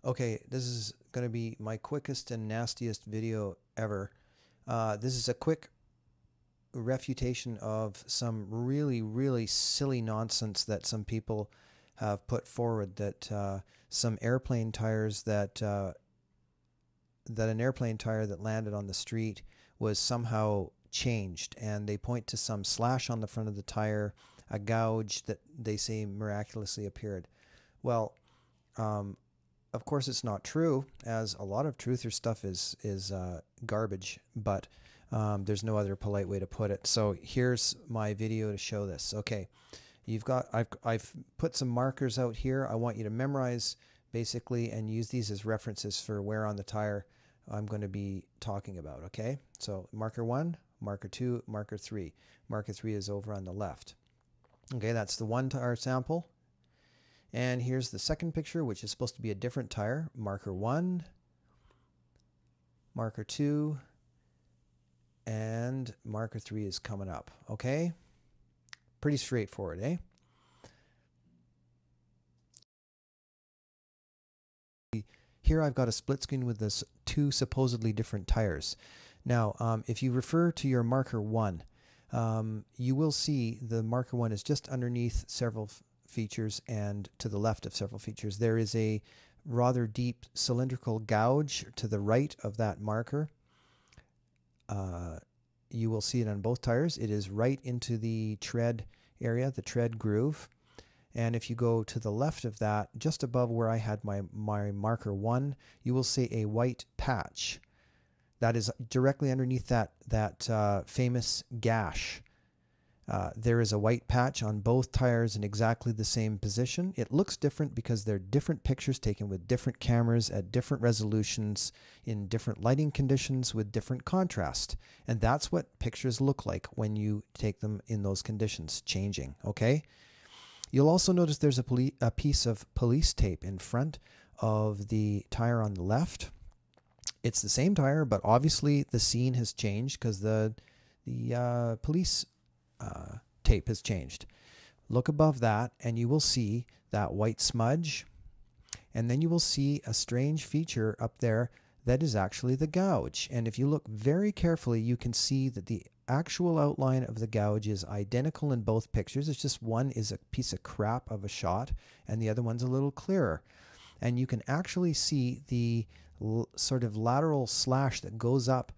Okay, this is going to be my quickest and nastiest video ever. This is a quick refutation of some really silly nonsense that some people have put forward, that some airplane tires that an airplane tire that landed on the street was somehow changed, and they point to some slash on the front of the tire, a gouge that they say miraculously appeared. Well, of course it's not true, as a lot of truther stuff is garbage, but there's no other polite way to put it. So here's my video to show this. Okay, I've put some markers out here. I want you to memorize basically and use these as references for where on the tire I'm going to be talking about. Okay, so marker 1, marker 2, marker 3. Marker 3 is over on the left. Okay, that's the one tire sample. And here's the second picture, which is supposed to be a different tire. Marker 1, marker 2, and marker 3 is coming up. Okay? Pretty straightforward, eh? Here I've got a split screen with this two supposedly different tires. Now, if you refer to your marker 1, you will see the marker 1 is just underneath several features and to the left of several features. There is a rather deep cylindrical gouge to the right of that marker. You will see it on both tires. It is right into the tread area, the tread groove. And if you go to the left of that, just above where I had my marker 1, you will see a white patch that is directly underneath that famous gash. There is a white patch on both tires in exactly the same position. It looks different because they're different pictures taken with different cameras at different resolutions in different lighting conditions with different contrast. And that's what pictures look like when you take them in those conditions, changing, okay? You'll also notice there's a piece of police tape in front of the tire on the left. It's the same tire, but obviously the scene has changed because the police tape has changed. Look above that and you will see that white smudge, and then you will see a strange feature up there that is actually the gouge. And if you look very carefully, you can see that the actual outline of the gouge is identical in both pictures. It's just one is a piece of crap of a shot and the other one's a little clearer. And you can actually see the sort of lateral slash that goes up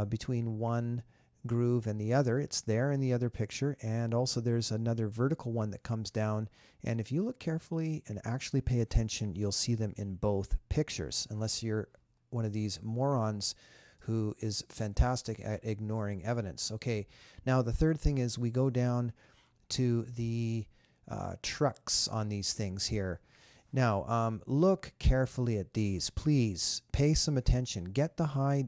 between one groove and the other. It's there in the other picture, and also there's another vertical one that comes down, and if you look carefully and actually pay attention, you'll see them in both pictures, unless you're one of these morons who is fantastic at ignoring evidence. Okay, now the third thing is we go down to the trucks on these things here. Now look carefully at these. Please pay some attention. Get the high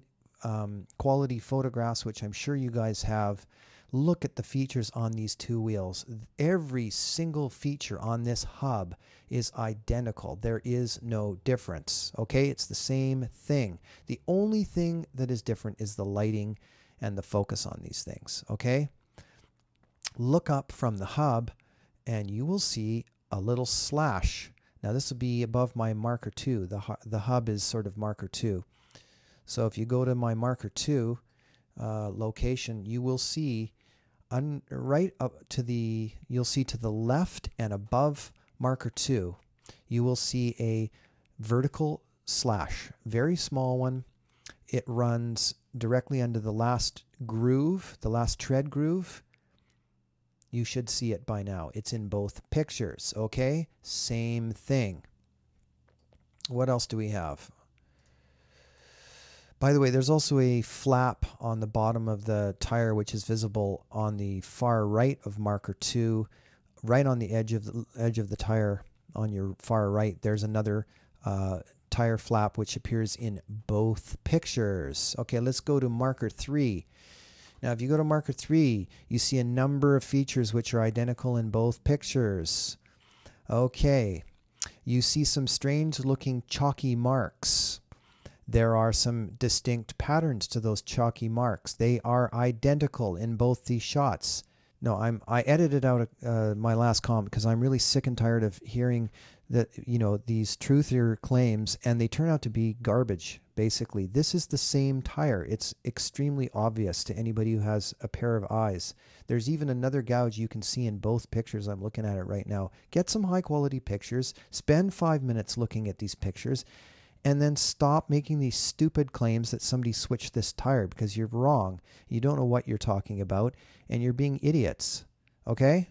quality photographs, which I'm sure you guys have. Look at the features on these two wheels. Every single feature on this hub is identical. There is no difference. Okay, it's the same thing. The only thing that is different is the lighting and the focus on these things. Okay, look up from the hub and you will see a little slash. Now this will be above my marker 2. The hub is sort of marker 2. So if you go to my marker 2 location, you will see right up to you'll see to the left and above marker 2, you will see a vertical slash, very small one. It runs directly under the last groove, the last tread groove. You should see it by now. It's in both pictures, okay? Same thing. What else do we have? By the way, there's also a flap on the bottom of the tire which is visible on the far right of marker 2, right on the edge of the tire on your far right. There's another tire flap which appears in both pictures. Okay, let's go to marker 3. Now, if you go to marker 3, you see a number of features which are identical in both pictures. Okay, you see some strange looking chalky marks. There are some distinct patterns to those chalky marks. They are identical in both these shots. No, I edited out my last comment because I'm really sick and tired of hearing that, you know, these truther claims, and they turn out to be garbage. Basically, this is the same tire. It's extremely obvious to anybody who has a pair of eyes. There's even another gouge you can see in both pictures. I'm looking at it right now. Get some high quality pictures, spend 5 minutes looking at these pictures, and then stop making these stupid claims that somebody switched this tire, because you're wrong. You don't know what you're talking about, and you're being idiots. Okay?